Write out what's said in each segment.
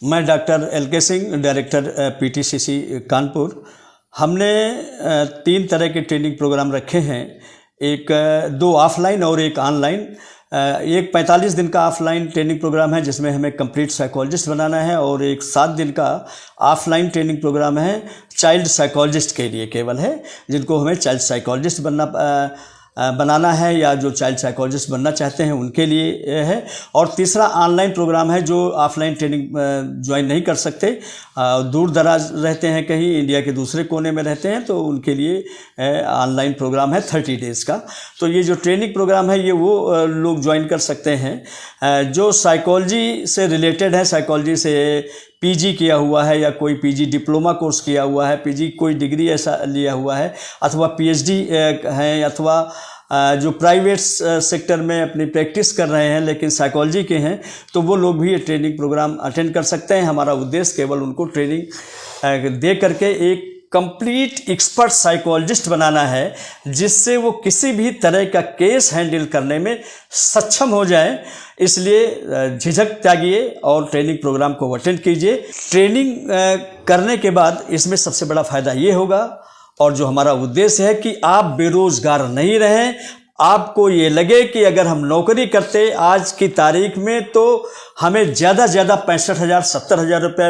मैं doctor L.K.. Singh, director PTCC Kanpur. हमने 3 तरह के ट्रेनिंग प्रोग्राम रखे हैं, एक 2 ऑफलाइन और एक ऑनलाइन। एक 45 दिन का ऑफलाइन ट्रेनिंग प्रोग्राम है जिसमें हमें कंप्लीट साइकोलॉजिस्ट बनाना है, और एक 7 दिन का ऑफलाइन ट्रेनिंग प्रोग्राम है चाइल्ड साइकोलॉजिस्ट के लिए केवल है, जिनको हमें चाइल्ड साइकोलॉजिस्ट बनाना है या जो चाइल्ड साइकोलॉजिस्ट बनना चाहते हैं उनके लिए है। और तीसरा ऑनलाइन प्रोग्राम है जो ऑफलाइन ट्रेनिंग ज्वाइन नहीं कर सकते, दूर दराज रहते हैं, कहीं इंडिया के दूसरे कोने में रहते हैं, तो उनके लिए ऑनलाइन प्रोग्राम है 30 डेज़ का। तो ये जो ट्रेनिंग प्रोग्राम है ये वो लोग ज्वाइन कर सकते हैं जो साइकोलॉजी से रिलेटेड है, साइकोलॉजी से पीजी किया हुआ है या कोई पीजी डिप्लोमा कोर्स किया हुआ है, पीजी कोई डिग्री ऐसा लिया हुआ है, अथवा पीएचडी है, अथवा जो प्राइवेट सेक्टर में अपनी प्रैक्टिस कर रहे हैं लेकिन साइकोलॉजी के हैं, तो वो लोग भी ये ट्रेनिंग प्रोग्राम अटेंड कर सकते हैं। हमारा उद्देश्य केवल उनको ट्रेनिंग दे करके एक कंप्लीट एक्सपर्ट साइकोलॉजिस्ट बनाना है, जिससे वो किसी भी तरह का केस हैंडल करने में सक्षम हो जाए। इसलिए झिझक त्यागिए और ट्रेनिंग प्रोग्राम को अटेंड कीजिए। ट्रेनिंग करने के बाद इसमें सबसे बड़ा फ़ायदा ये होगा, और जो हमारा उद्देश्य है कि आप बेरोज़गार नहीं रहें। आपको ये लगे कि अगर हम नौकरी करते आज की तारीख में तो हमें ज़्यादा 65,000 70,000 रुपये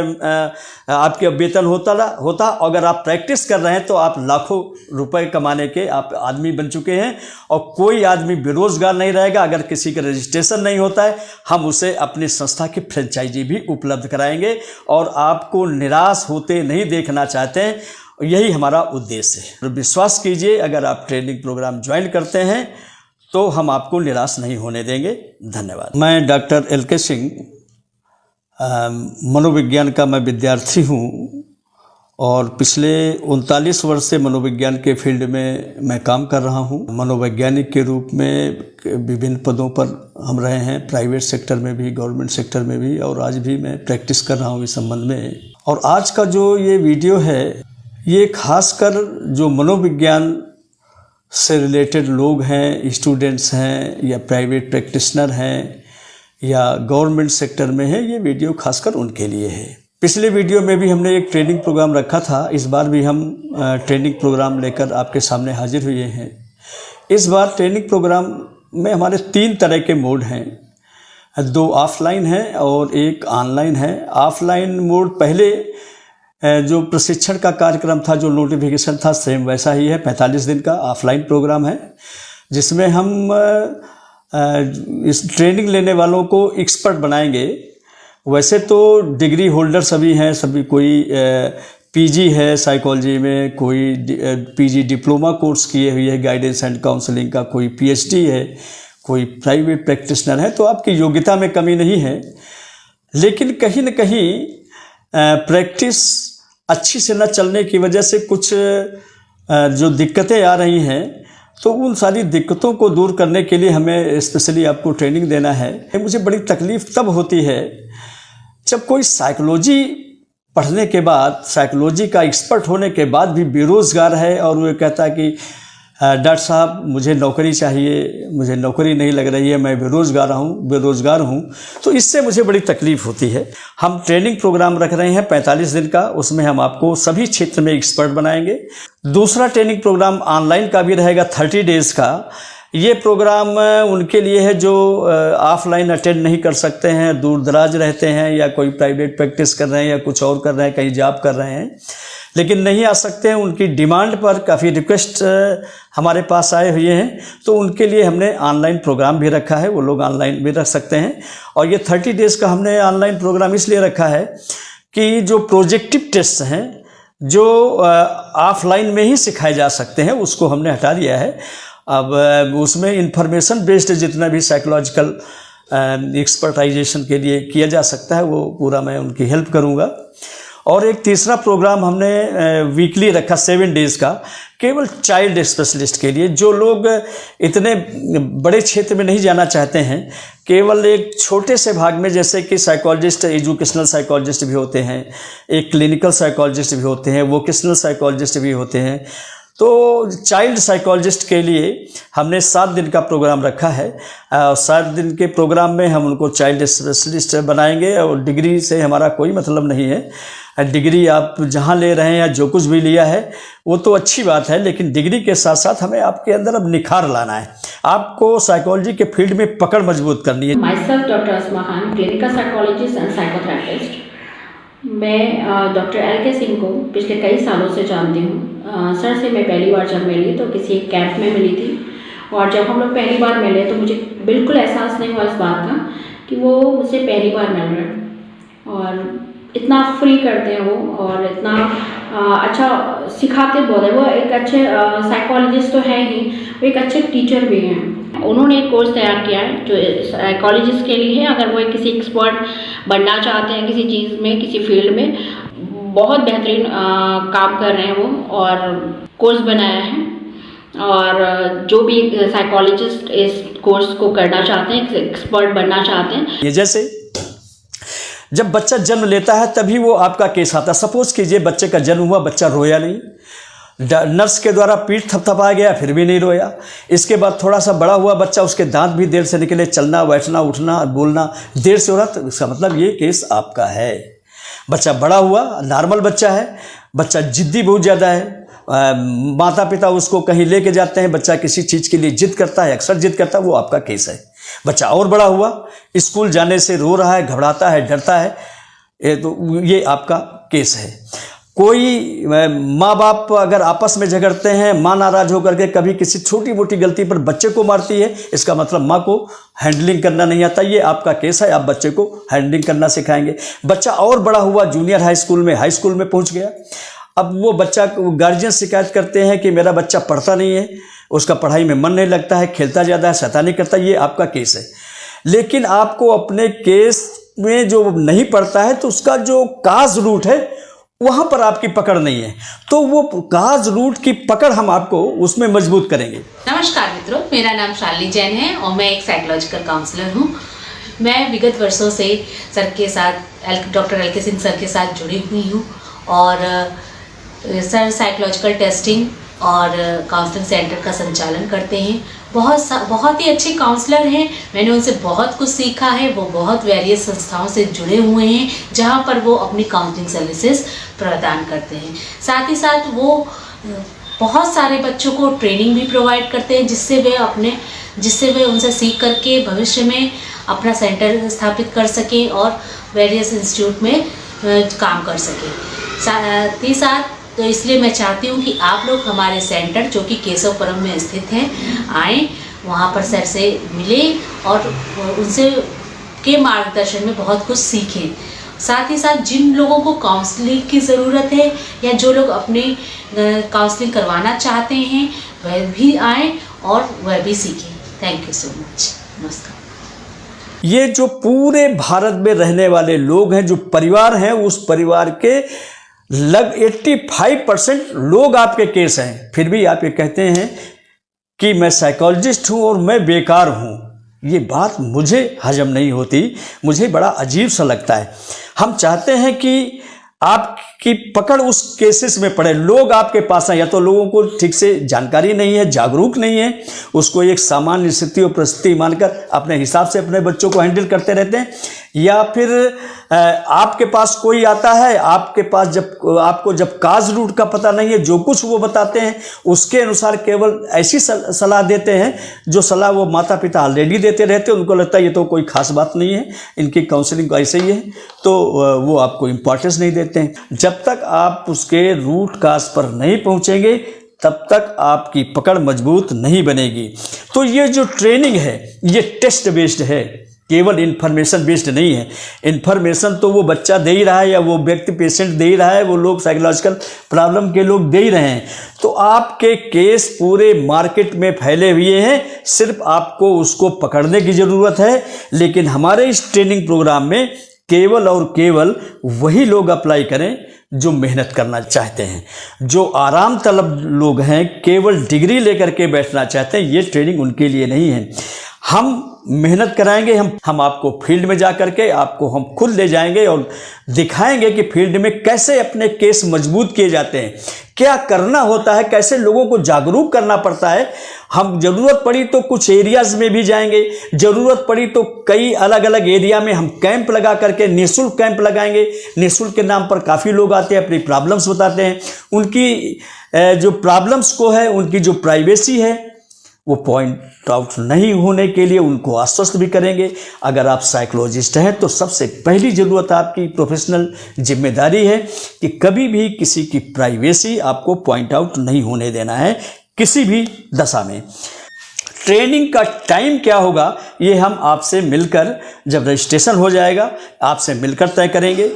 आपके वेतन होता। अगर आप प्रैक्टिस कर रहे हैं तो आप लाखों रुपए कमाने के आप आदमी बन चुके हैं, और कोई आदमी बेरोज़गार नहीं रहेगा। अगर किसी का रजिस्ट्रेशन नहीं होता है, हम उसे अपनी संस्था की फ्रेंचाइजी भी उपलब्ध कराएंगे, और आपको निराश होते नहीं देखना चाहते हैं। यही हमारा उद्देश्य है। विश्वास कीजिए, अगर आप ट्रेनिंग प्रोग्राम ज्वाइन करते हैं तो हम आपको निराश नहीं होने देंगे। धन्यवाद। मैं डॉक्टर एल.के. सिंह, मनोविज्ञान का मैं विद्यार्थी हूँ, और पिछले 39 वर्ष से मनोविज्ञान के फील्ड में मैं काम कर रहा हूँ। मनोवैज्ञानिक के रूप में विभिन्न पदों पर हम रहे हैं, प्राइवेट सेक्टर में भी, गवर्नमेंट सेक्टर में भी, और आज भी मैं प्रैक्टिस कर रहा हूँ इस संबंध में। और आज का जो ये वीडियो है ये खासकर जो मनोविज्ञान से रिलेटेड लोग हैं, स्टूडेंट्स हैं, या प्राइवेट प्रैक्टिशनर हैं, या गवर्नमेंट सेक्टर में है, ये वीडियो खासकर उनके लिए है। पिछले वीडियो में भी हमने एक ट्रेनिंग प्रोग्राम रखा था, इस बार भी हम ट्रेनिंग प्रोग्राम लेकर आपके सामने हाजिर हुए हैं। इस बार ट्रेनिंग प्रोग्राम में हमारे 3 तरह के मोड हैं, 2 ऑफलाइन हैं और एक ऑनलाइन है। ऑफलाइन मोड पहले जो प्रशिक्षण का कार्यक्रम था, जो नोटिफिकेशन था, सेम वैसा ही है। 45 दिन का ऑफलाइन प्रोग्राम है, जिसमें हम इस ट्रेनिंग लेने वालों को एक्सपर्ट बनाएंगे। वैसे तो डिग्री होल्डर सभी हैं, सभी कोई पीजी है साइकोलॉजी में, कोई पीजी डिप्लोमा कोर्स किए हुए है गाइडेंस एंड काउंसलिंग का, कोई पीएचडी है, कोई प्राइवेट प्रैक्टिशनर है, तो आपकी योग्यता में कमी नहीं है। लेकिन कहीं न कहीं प्रैक्टिस अच्छी से न चलने की वजह से कुछ जो दिक्कतें आ रही हैं, तो उन सारी दिक्कतों को दूर करने के लिए हमें स्पेशली आपको ट्रेनिंग देना है। मुझे बड़ी तकलीफ़ तब होती है जब कोई साइकोलॉजी पढ़ने के बाद, साइकोलॉजी का एक्सपर्ट होने के बाद भी बेरोज़गार है, और वो कहता है कि डॉक्टर साहब मुझे नौकरी चाहिए, मुझे नौकरी नहीं लग रही है, मैं बेरोज़गार हूँ। तो इससे मुझे बड़ी तकलीफ़ होती है। हम ट्रेनिंग प्रोग्राम रख रहे हैं 45 दिन का, उसमें हम आपको सभी क्षेत्र में एक्सपर्ट बनाएंगे। दूसरा ट्रेनिंग प्रोग्राम ऑनलाइन का भी रहेगा 30 डेज़ का। ये प्रोग्राम उनके लिए है जो ऑफलाइन अटेंड नहीं कर सकते हैं, दूर दराज रहते हैं, या कोई प्राइवेट प्रैक्टिस कर रहे हैं, या कुछ और कर रहे हैं, कहीं जॉब कर रहे हैं लेकिन नहीं आ सकते हैं। उनकी डिमांड पर काफ़ी रिक्वेस्ट हमारे पास आए हुए हैं, तो उनके लिए हमने ऑनलाइन प्रोग्राम भी रखा है, वो लोग ऑनलाइन भी रख सकते हैं। और ये 30 डेज़ का हमने ऑनलाइन प्रोग्राम इसलिए रखा है कि जो प्रोजेक्टिव टेस्ट हैं, जो ऑफलाइन में ही सिखाए जा सकते हैं, उसको हमने हटा दिया है। अब उसमें इंफॉर्मेशन बेस्ड जितना भी साइकोलॉजिकल एक्सपर्टाइजेशन के लिए किया जा सकता है, वो पूरा मैं उनकी हेल्प करूँगा। और एक तीसरा प्रोग्राम हमने वीकली रखा 7 डेज़ का, केवल चाइल्ड स्पेशलिस्ट के लिए, जो लोग इतने बड़े क्षेत्र में नहीं जाना चाहते हैं, केवल एक छोटे से भाग में, जैसे कि साइकोलॉजिस्ट, एजुकेशनल साइकोलॉजिस्ट भी होते हैं, एक क्लिनिकल साइकोलॉजिस्ट भी होते हैं, वोकेशनल साइकोलॉजिस्ट भी होते हैं। तो चाइल्ड साइकोलॉजिस्ट के लिए हमने 7 दिन का प्रोग्राम रखा है। 7 दिन के प्रोग्राम में हम उनको चाइल्ड स्पेशलिस्ट बनाएंगे और डिग्री से हमारा कोई मतलब नहीं है। डिग्री आप जहाँ ले रहे हैं या जो कुछ भी लिया है वो तो अच्छी बात है, लेकिन डिग्री के साथ साथ हमें आपके अंदर अब निखार लाना है। आपको साइकोलॉजी के फील्ड में पकड़ मजबूत करनी है। Myself doctor Asma Khan, clinical psychologist and psychotherapist. मैं डॉक्टर एल.के. सिंह को पिछले कई सालों से जानती हूँ। सर से मैं पहली बार जब मिली तो किसी एक कैंप में मिली थी, और जब हम लोग पहली बार मिले तो मुझे बिल्कुल एहसास नहीं हुआ इस बात का कि वो मुझसे पहली बार मिल रहे हैं। और इतना फ्री करते हैं वो, और इतना अच्छा सिखाते बहुत है। वो एक अच्छे साइकोलॉजिस्ट तो है ही, वो एक अच्छे टीचर भी हैं। उन्होंने एक कोर्स तैयार किया है जो साइकोलॉजिस्ट के लिए है। अगर वो किसी एक्सपर्ट बनना चाहते हैं किसी चीज़ में, किसी फील्ड में, बहुत बेहतरीन काम कर रहे हैं वो, और कोर्स बनाया है। और जो भी साइकोलॉजिस्ट इस कोर्स को करना चाहते हैं, एक्सपर्ट बनना चाहते हैं, ये जैसे जब बच्चा जन्म लेता है तभी वो आपका केस आता है। सपोज कीजिए बच्चे का जन्म हुआ, बच्चा रोया नहीं, नर्स के द्वारा पीठ थपथपाया गया फिर भी नहीं रोया। इसके बाद थोड़ा सा बड़ा हुआ बच्चा, उसके दांत भी देर से निकले, चलना बैठना उठना बोलना देर से हो रहा, तो इसका मतलब ये केस आपका है। बच्चा बड़ा हुआ, नॉर्मल बच्चा है, बच्चा जिद्दी बहुत ज़्यादा है, माता पिता उसको कहीं लेके जाते हैं, बच्चा किसी चीज़ के लिए जिद करता है, अक्सर जिद करता है, वो आपका केस है। बच्चा और बड़ा हुआ, स्कूल जाने से रो रहा है, घबराता है, डरता है, तो ये आपका केस है। कोई माँ बाप अगर आपस में झगड़ते हैं, माँ नाराज होकर के कभी किसी छोटी मोटी गलती पर बच्चे को मारती है, इसका मतलब माँ को हैंडलिंग करना नहीं आता, ये आपका केस है। आप बच्चे को हैंडलिंग करना सिखाएंगे। बच्चा और बड़ा हुआ, जूनियर हाई स्कूल में, हाई स्कूल में पहुँच गया, अब वो बच्चा गार्जियन शिकायत करते हैं कि मेरा बच्चा पढ़ता नहीं है, उसका पढ़ाई में मन नहीं लगता है, खेलता ज़्यादा है, शैतानी करता है, ये आपका केस है। लेकिन आपको अपने केस में जो नहीं पढ़ता है तो उसका जो काज रूट है वहाँ पर आपकी पकड़ नहीं है, तो वो काज रूट की पकड़ हम आपको उसमें मजबूत करेंगे। नमस्कार मित्रों, मेरा नाम शालिनी जैन है और मैं एक साइकोलॉजिकल काउंसलर हूँ। मैं विगत वर्षों से सर के साथ, डॉक्टर एल.के. सिंह सर के साथ जुड़ी हुई हूँ, और सर साइकोलॉजिकल टेस्टिंग और काउंसलिंग सेंटर का संचालन करते हैं। बहुत ही अच्छे काउंसलर हैं, मैंने उनसे बहुत कुछ सीखा है। वो बहुत वेरियस संस्थाओं से जुड़े हुए हैं जहां पर वो अपनी काउंसलिंग सर्विसेज प्रदान करते हैं। साथ ही साथ वो बहुत सारे बच्चों को ट्रेनिंग भी प्रोवाइड करते हैं, जिससे वे उनसे सीख करके भविष्य में अपना सेंटर स्थापित कर सकें और वेरियस इंस्टीट्यूट में काम कर सकें। साथ ही साथ तो इसलिए मैं चाहती हूँ कि आप लोग हमारे सेंटर जो कि केशवपुरम में स्थित है आएँ, वहाँ पर सर से मिलें और उनसे के मार्गदर्शन में बहुत कुछ सीखें। साथ ही साथ जिन लोगों को काउंसलिंग की ज़रूरत है या जो लोग अपने काउंसलिंग करवाना चाहते हैं वह भी आएँ और वह भी सीखें। Thank you so much. नमस्कार। ये जो पूरे भारत में रहने वाले लोग हैं, जो परिवार हैं, उस परिवार के लग 85% लोग आपके केस हैं, फिर भी आप ये कहते हैं कि मैं साइकोलॉजिस्ट हूँ और मैं बेकार हूँ। ये बात मुझे हजम नहीं होती, मुझे बड़ा अजीब सा लगता है। हम चाहते हैं कि आपकी पकड़ उस केसेस में पड़े। लोग आपके पास हैं, या तो लोगों को ठीक से जानकारी नहीं है, जागरूक नहीं है, उसको एक सामान्य स्थिति और परिस्थिति मानकर अपने हिसाब से अपने बच्चों को हैंडल करते रहते हैं, या फिर आपके पास कोई आता है, आपके पास आपको जब काज रूट का पता नहीं है, जो कुछ वो बताते हैं उसके अनुसार केवल ऐसी सलाह देते हैं जो सलाह वो माता पिता ऑलरेडी देते रहते हैं। उनको लगता है ये तो कोई खास बात नहीं है, इनकी काउंसलिंग ऐसे ही है, तो वो आपको इम्पोर्टेंस नहीं देते हैं। जब तक आप उसके रूट काज पर नहीं पहुंचेंगे तब तक आपकी पकड़ मजबूत नहीं बनेगी। तो ये जो ट्रेनिंग है ये टेस्ट बेस्ड है, केवल इन्फॉर्मेशन बेस्ड नहीं है। इन्फॉर्मेशन तो वो बच्चा दे ही रहा है, या वो व्यक्ति पेशेंट दे ही रहा है, वो लोग साइकोलॉजिकल प्रॉब्लम के लोग दे ही रहे हैं। तो आपके केस पूरे मार्केट में फैले हुए हैं, सिर्फ आपको उसको पकड़ने की ज़रूरत है। लेकिन हमारे इस ट्रेनिंग प्रोग्राम में केवल और केवल वही लोग अप्लाई करें जो मेहनत करना चाहते हैं, जो आराम तलब लोग हैं, केवल डिग्री लेकर के बैठना चाहते हैं। ये ट्रेनिंग उनके लिए नहीं है। हम मेहनत कराएंगे, हम आपको फील्ड में जा करके आपको हम खुद ले जाएंगे और दिखाएंगे कि फील्ड में कैसे अपने केस मजबूत किए जाते हैं, क्या करना होता है, कैसे लोगों को जागरूक करना पड़ता है। हम जरूरत पड़ी तो कुछ एरियाज में भी जाएंगे, जरूरत पड़ी तो कई अलग अलग एरिया में हम कैंप लगा करके निःशुल्क कैंप लगाएंगे। निःशुल्क के नाम पर काफ़ी लोग आते हैं, अपनी प्रॉब्लम्स बताते हैं, उनकी जो प्रॉब्लम्स को है, उनकी जो प्राइवेसी है वो पॉइंट आउट नहीं होने के लिए उनको आश्वस्त भी करेंगे। अगर आप साइकोलॉजिस्ट हैं तो सबसे पहली ज़रूरत आपकी प्रोफेशनल जिम्मेदारी है कि कभी भी किसी की प्राइवेसी आपको पॉइंट आउट नहीं होने देना है किसी भी दशा में। ट्रेनिंग का टाइम क्या होगा ये हम आपसे मिलकर, जब रजिस्ट्रेशन हो जाएगा, आपसे मिलकर तय करेंगे।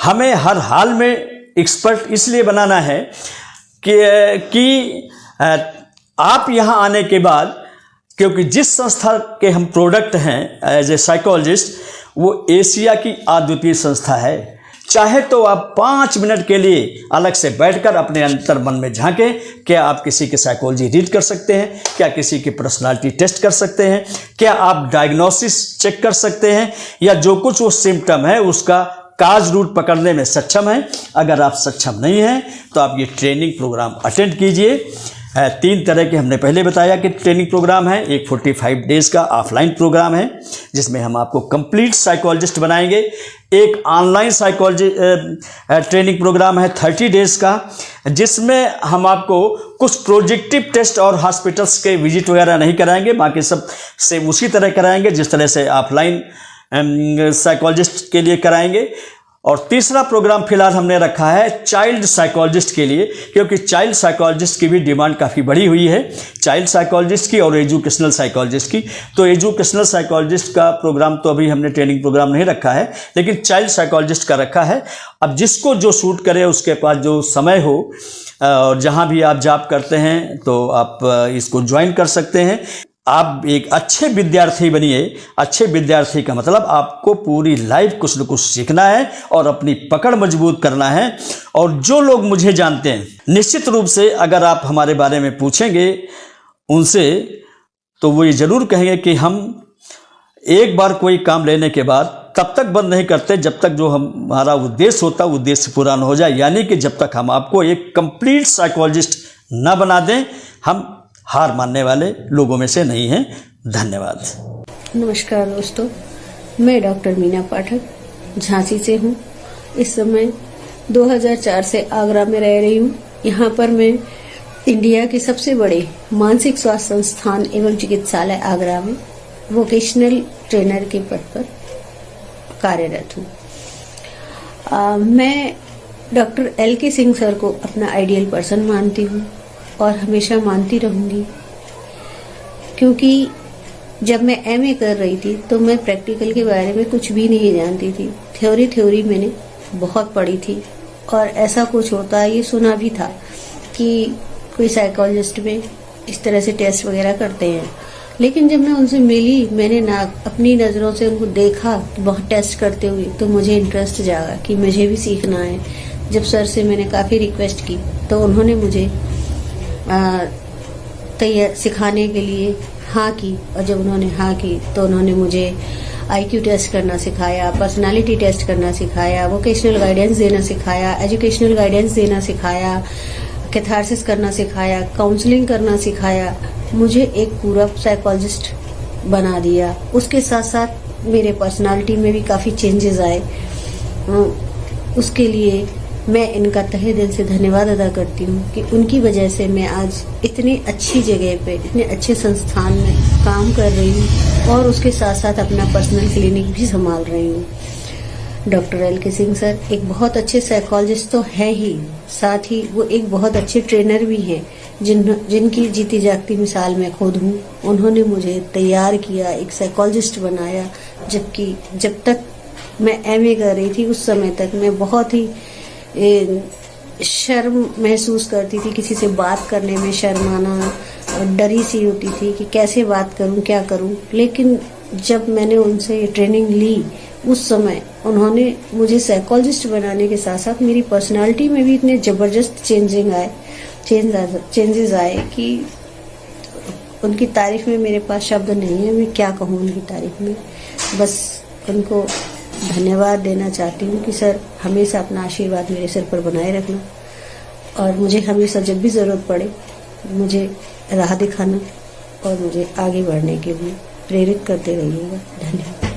हमें हर हाल में एक्सपर्ट इसलिए बनाना है कि आप यहाँ आने के बाद, क्योंकि जिस संस्था के हम प्रोडक्ट हैं एज ए साइकोलॉजिस्ट, वो एशिया की अद्वितीय संस्था है। चाहे तो आप 5 मिनट के लिए अलग से बैठकर अपने अंतर मन में झांकें, क्या आप किसी की साइकोलॉजी रीड कर सकते हैं, क्या किसी की पर्सनालिटी टेस्ट कर सकते हैं, क्या आप डायग्नोसिस चेक कर सकते हैं, या जो कुछ वो सिम्टम है उसका काज रूट पकड़ने में सक्षम है। अगर आप सक्षम नहीं हैं तो आप ये ट्रेनिंग प्रोग्राम अटेंड कीजिए। 3 तरह के हमने पहले बताया कि ट्रेनिंग प्रोग्राम है। एक 45 डेज़ का ऑफलाइन प्रोग्राम है जिसमें हम आपको कंप्लीट साइकोलॉजिस्ट बनाएंगे। एक ऑनलाइन साइकोलॉजी ट्रेनिंग प्रोग्राम है 30 डेज़ का, जिसमें हम आपको कुछ प्रोजेक्टिव टेस्ट और हॉस्पिटल्स के विजिट वगैरह नहीं कराएंगे, बाकी सब सेम उसी तरह कराएंगे जिस तरह से ऑफलाइन साइकोलॉजिस्ट के लिए कराएंगे। और तीसरा प्रोग्राम फिलहाल हमने रखा है चाइल्ड साइकोलॉजिस्ट के लिए, क्योंकि चाइल्ड साइकोलॉजिस्ट की भी डिमांड काफ़ी बढ़ी हुई है, चाइल्ड साइकोलॉजिस्ट की और एजुकेशनल साइकोलॉजिस्ट की। तो एजुकेशनल साइकोलॉजिस्ट का प्रोग्राम तो अभी हमने ट्रेनिंग प्रोग्राम नहीं रखा है, लेकिन चाइल्ड साइकोलॉजिस्ट का रखा है। अब जिसको जो सूट करे, उसके पास जो समय हो और जहाँ भी आप जॉब करते हैं तो आप इसको ज्वाइन कर सकते हैं। आप एक अच्छे विद्यार्थी बनिए। अच्छे विद्यार्थी का मतलब आपको पूरी लाइफ कुछ न कुछ सीखना है और अपनी पकड़ मजबूत करना है। और जो लोग मुझे जानते हैं, निश्चित रूप से अगर आप हमारे बारे में पूछेंगे उनसे तो वो ये ज़रूर कहेंगे कि हम एक बार कोई काम लेने के बाद तब तक बंद नहीं करते जब तक जो हमारा उद्देश्य होता है उद्देश्य पूरा न हो जाए, यानी कि जब तक हम आपको एक कंप्लीट साइकोलॉजिस्ट न बना दें, हम हार मानने वाले लोगों में से नहीं हैं। धन्यवाद। नमस्कार दोस्तों, मैं डॉक्टर मीना पाठक झांसी से हूँ। इस समय 2004 से आगरा में रह रही हूँ। यहाँ पर मैं इंडिया के सबसे बड़े मानसिक स्वास्थ्य संस्थान एवं चिकित्सालय आगरा में वोकेशनल ट्रेनर के पद पर कार्यरत हूँ। मैं डॉक्टर LK सिंह सर को अपना आइडियल पर्सन मानती हूँ और हमेशा मानती रहूँगी, क्योंकि जब मैं MA कर रही थी तो मैं प्रैक्टिकल के बारे में कुछ भी नहीं जानती थी। थ्योरी मैंने बहुत पढ़ी थी और ऐसा कुछ होता है ये सुना भी था कि कोई साइकोलॉजिस्ट में इस तरह से टेस्ट वगैरह करते हैं। लेकिन जब मैं उनसे मिली, मैंने ना अपनी नज़रों से उनको देखा बहुत टेस्ट करते हुए, तो मुझे इंटरेस्ट जागा कि मुझे भी सीखना है। जब सर से मैंने काफ़ी रिक्वेस्ट की तो उन्होंने मुझे तैयार सिखाने के लिए हाँ की, और जब उन्होंने हाँ की तो उन्होंने मुझे IQ टेस्ट करना सिखाया, पर्सनालिटी टेस्ट करना सिखाया, वोकेशनल गाइडेंस देना सिखाया, एजुकेशनल गाइडेंस देना सिखाया, कैथारसिस करना सिखाया, काउंसलिंग करना सिखाया। मुझे एक पूरा साइकोलॉजिस्ट बना दिया। उसके साथ साथ मेरे पर्सनालिटी में भी काफ़ी चेंजेस आए। उसके लिए मैं इनका तहे दिल से धन्यवाद अदा करती हूँ कि उनकी वजह से मैं आज इतनी अच्छी जगह पे, इतने अच्छे संस्थान में काम कर रही हूँ और उसके साथ साथ अपना पर्सनल क्लिनिक भी संभाल रही हूँ। डॉक्टर LK सिंह सर एक बहुत अच्छे साइकोलॉजिस्ट तो है ही, साथ ही वो एक बहुत अच्छे ट्रेनर भी हैं, जिनकी जीती जागती मिसाल मैं खुद हूँ। उन्होंने मुझे तैयार किया, एक साइकोलॉजिस्ट बनाया। जबकि जब तक मैं MA कर रही थी उस समय तक मैं बहुत ही शर्म महसूस करती थी, किसी से बात करने में शर्माना, डरी सी होती थी कि कैसे बात करूं, क्या करूं। लेकिन जब मैंने उनसे ये ट्रेनिंग ली, उस समय उन्होंने मुझे साइकोलॉजिस्ट बनाने के साथ साथ मेरी पर्सनालिटी में भी इतने ज़बरदस्त चेंजेस आए कि उनकी तारीफ में मेरे पास शब्द नहीं है, मैं क्या कहूँ उनकी तारीफ में। बस उनको धन्यवाद देना चाहती हूँ कि सर हमेशा अपना आशीर्वाद मेरे सिर पर बनाए रखना और मुझे हमेशा जब भी ज़रूरत पड़े मुझे राह दिखाना और मुझे आगे बढ़ने के लिए प्रेरित करते रहिएगा। धन्यवाद।